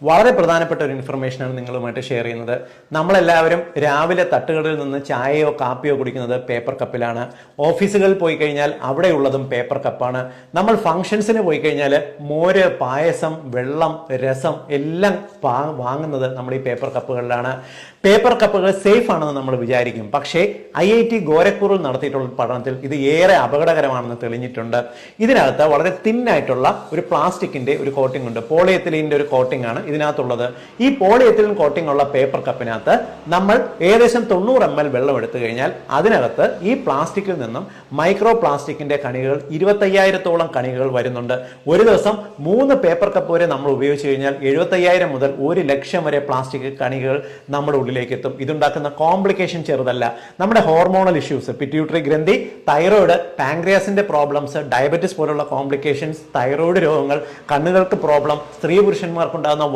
വളരെ പ്രധാനപ്പെട്ട ഒരു ഇൻഫർമേഷനാണ് നിങ്ങളുമായിട്ട് ഷെയർ ചെയ്യുന്നത്. നമ്മളെല്ലാവരും രാവിലെ തട്ടുകളിൽ നിന്ന് ചായയോ കാപ്പിയോ കുടിക്കുന്നത് പേപ്പർ കപ്പിലാണ്. ഓഫീസുകളിൽ പോയി കഴിഞ്ഞാൽ അവിടെയുള്ളതും പേപ്പർ കപ്പാണ്. നമ്മൾ ഫംഗ്ഷൻസിന് പോയി കഴിഞ്ഞാൽ മോര്, പായസം, വെള്ളം, രസം എല്ലാം വാങ്ങുന്നത് നമ്മൾ ഈ പേപ്പർ കപ്പുകളിലാണ്. പേപ്പർ കപ്പുകൾ സേഫ് ആണെന്ന് നമ്മൾ വിചാരിക്കും. പക്ഷേ IIT ഗോരഖ്പൂരിൽ നടത്തിയിട്ടുള്ള പഠനത്തിൽ ഇത് ഏറെ അപകടകരമാണെന്ന് തെളിഞ്ഞിട്ടുണ്ട്. ഇതിനകത്ത് വളരെ തിന്നായിട്ടുള്ള ഒരു പ്ലാസ്റ്റിക്കിന്റെ ഒരു കോട്ടിംഗ് ഉണ്ട്. പോളിയെത്തിലീനിന്റെ ഒരു കോട്ടിംഗ് ആണ് ഇതിനകത്തുള്ളത്. ഈ പോളിയെത്തിലിൻ കോട്ടിംഗ് ഉള്ള പേപ്പർ കപ്പിനകത്ത് നമ്മൾ ഏകദേശം 90 ml വെള്ളം എടുത്തു കഴിഞ്ഞാൽ അതിനകത്ത് ഈ പ്ലാസ്റ്റിക്കിൽ നിന്നും മൈക്രോ പ്ലാസ്റ്റിക്കിന്റെ കണികകൾ 25,000-ഓളം കണികകൾ വരുന്നുണ്ട്. ഒരു ദിവസം 3 പേപ്പർ കപ്പ് വരെ നമ്മൾ ഉപയോഗിച്ച് കഴിഞ്ഞാൽ 75,000 മുതൽ 1,00,000 വരെ പ്ലാസ്റ്റിക് കണികകൾ നമ്മുടെ ഉള്ളിലേക്ക് എത്തും. ഇതുണ്ടാക്കുന്ന കോംപ്ലിക്കേഷൻ ചെറുതല്ല. നമ്മുടെ ഹോർമോണൽ ഇഷ്യൂസ്, പിറ്റ്യൂട്ടറി ഗ്രന്ഥി, തൈറോയിഡ്, പാൻക്രിയാസിന്റെ പ്രോബ്ലംസ്, ഡയബറ്റിസ് പോലുള്ള കോംപ്ലിക്കേഷൻസ്, തൈറോയിഡ് രോഗങ്ങൾ, കണ്ണുകൾക്ക് പ്രോബ്ലം, സ്ത്രീ പുരുഷന്മാർക്കുണ്ടാകുന്ന